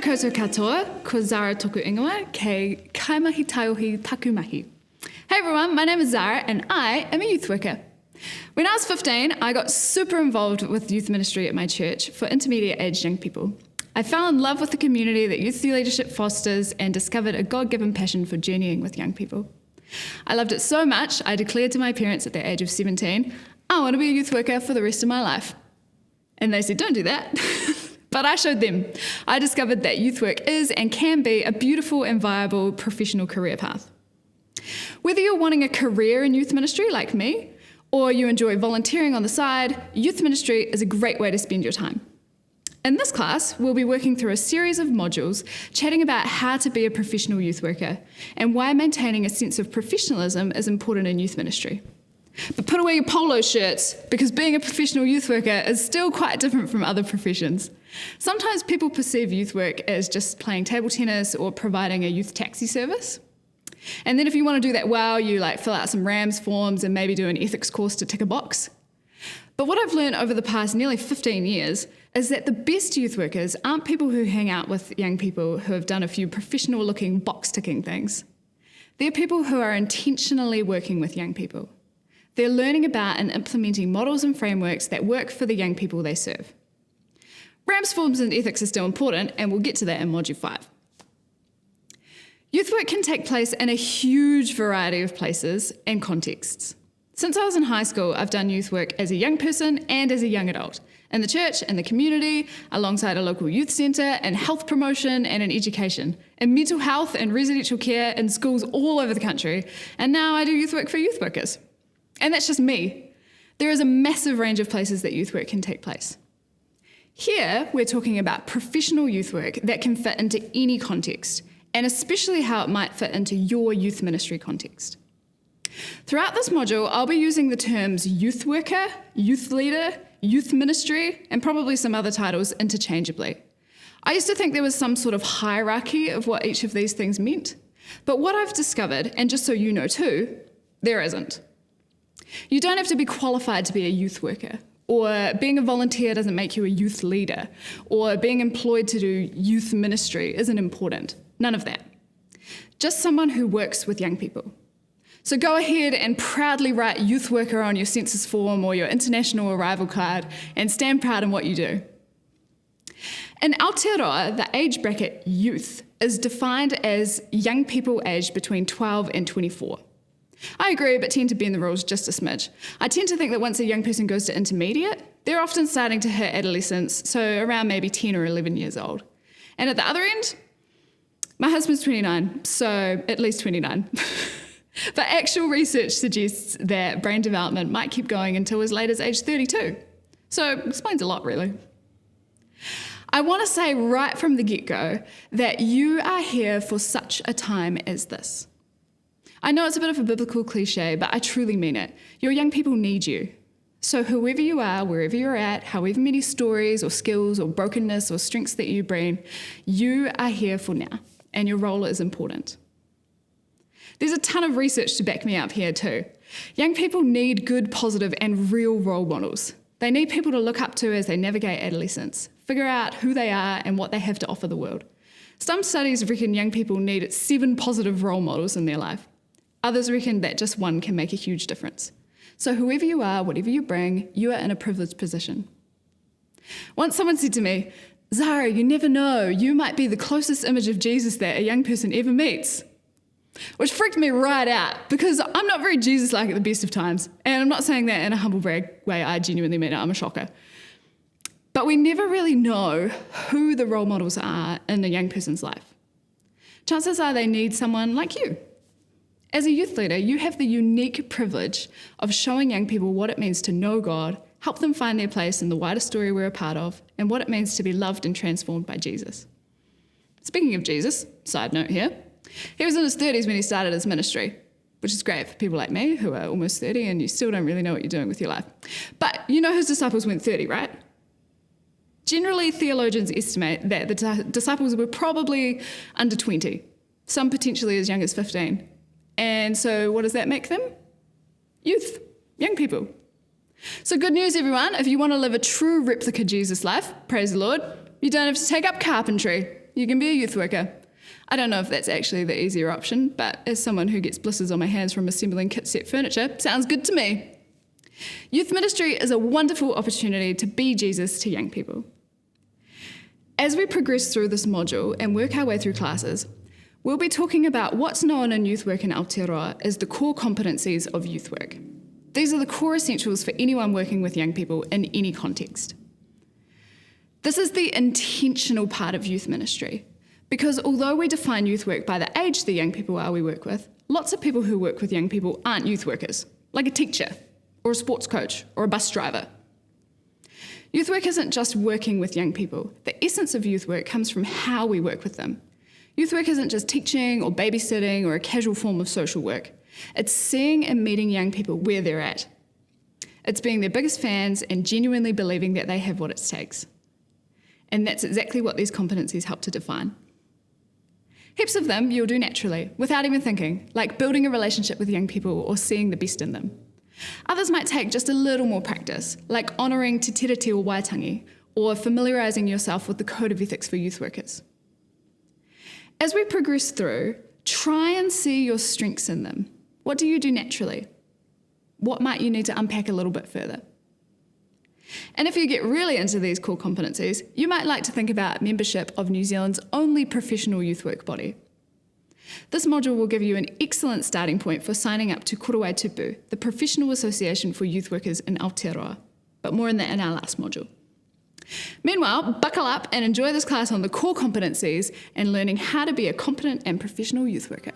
koutou katoa, ko Zara toku ingoa, kei kaimahi taiohi takumahi. Hey everyone, my name is Zara and I am a youth worker. When I was 15, I got super involved with youth ministry at my church for intermediate aged young people. I fell in love with the community that youth leadership fosters and discovered a God-given passion for journeying with young people. I loved it so much, I declared to my parents at the age of 17, I want to be a youth worker for the rest of my life. And they said, don't do that. But I showed them. I discovered that youth work is and can be a beautiful and viable professional career path. Whether you're wanting a career in youth ministry like me, or you enjoy volunteering on the side, youth ministry is a great way to spend your time. In this class, we'll be working through a series of modules chatting about how to be a professional youth worker and why maintaining a sense of professionalism is important in youth ministry. But put away your polo shirts, because being a professional youth worker is still quite different from other professions. Sometimes people perceive youth work as just playing table tennis or providing a youth taxi service. And then if you want to do that well, you fill out some RAMS forms and maybe do an ethics course to tick a box. But what I've learned over the past nearly 15 years is that the best youth workers aren't people who hang out with young people who have done a few professional-looking box-ticking things. They're people who are intentionally working with young people. They're learning about and implementing models and frameworks that work for the young people they serve. RAMS forms and ethics are still important, and we'll get to that in Module 5. Youth work can take place in a huge variety of places and contexts. Since I was in high school, I've done youth work as a young person and as a young adult, in the church, in the community, alongside a local youth centre, in health promotion and in education, in mental health and residential care, in schools all over the country, and now I do youth work for youth workers. And that's just me. There is a massive range of places that youth work can take place. Here, we're talking about professional youth work that can fit into any context, and especially how it might fit into your youth ministry context. Throughout this module, I'll be using the terms youth worker, youth leader, youth ministry, and probably some other titles interchangeably. I used to think there was some sort of hierarchy of what each of these things meant, but what I've discovered, and just so you know too, there isn't. You don't have to be qualified to be a youth worker, or being a volunteer doesn't make you a youth leader, or being employed to do youth ministry isn't important. None of that. Just someone who works with young people. So go ahead and proudly write youth worker on your census form or your international arrival card and stand proud in what you do. In Aotearoa, the age bracket youth is defined as young people aged between 12 and 24. I agree, but tend to bend the rules just a smidge. I tend to think that once a young person goes to intermediate, they're often starting to hit adolescence, so around maybe 10 or 11 years old. And at the other end, my husband's 29, so at least 29. But actual research suggests that brain development might keep going until as late as age 32. So it explains a lot, really. I want to say right from the get-go that you are here for such a time as this. I know it's a bit of a biblical cliche, but I truly mean it. Your young people need you. So whoever you are, wherever you're at, however many stories or skills or brokenness or strengths that you bring, you are here for now, and your role is important. There's a ton of research to back me up here too. Young people need good, positive, and real role models. They need people to look up to as they navigate adolescence, figure out who they are and what they have to offer the world. Some studies reckon young people need 7 positive role models in their life. Others reckon that just one can make a huge difference. So whoever you are, whatever you bring, you are in a privileged position. Once someone said to me, Zara, you never know, you might be the closest image of Jesus that a young person ever meets. Which freaked me right out, because I'm not very Jesus-like at the best of times. And I'm not saying that in a humble brag way, I genuinely mean it, I'm a shocker. But we never really know who the role models are in a young person's life. Chances are they need someone like you. As a youth leader, you have the unique privilege of showing young people what it means to know God, help them find their place in the wider story we're a part of, and what it means to be loved and transformed by Jesus. Speaking of Jesus, side note here, he was in his 30s when he started his ministry, which is great for people like me who are almost 30 and you still don't really know what you're doing with your life. But you know his disciples went 30, right? Generally, theologians estimate that the disciples were probably under 20, some potentially as young as 15. And so what does that make them? Youth, young people. So good news, everyone. If you want to live a true replica Jesus life, praise the Lord, you don't have to take up carpentry. you can be a youth worker. I don't know if that's actually the easier option, but as someone who gets blisters on my hands from assembling kit set furniture, sounds good to me. Youth ministry is a wonderful opportunity to be Jesus to young people. As we progress through this module and work our way through classes, we'll be talking about what's known in youth work in Aotearoa as the core competencies of youth work. These are the core essentials for anyone working with young people in any context. This is the intentional part of youth ministry, because although we define youth work by the age the young people are we work with, lots of people who work with young people aren't youth workers, like a teacher, or a sports coach, or a bus driver. Youth work isn't just working with young people. The essence of youth work comes from how we work with them. Youth work isn't just teaching or babysitting or a casual form of social work. It's seeing and meeting young people where they're at. It's being their biggest fans and genuinely believing that they have what it takes. And that's exactly what these competencies help to define. Heaps of them you'll do naturally, without even thinking, like building a relationship with young people or seeing the best in them. Others might take just a little more practice, like honouring te tere te o waitangi, or familiarising yourself with the code of ethics for youth workers. As we progress through, try and see your strengths in them. What do you do naturally? What might you need to unpack a little bit further? And if you get really into these core competencies, you might like to think about membership of New Zealand's only professional youth work body. This module will give you an excellent starting point for signing up to Korowai Tupu, the professional association for youth workers in Aotearoa, but more on that in our last module. Meanwhile, buckle up and enjoy this class on the core competencies and learning how to be a competent and professional youth worker.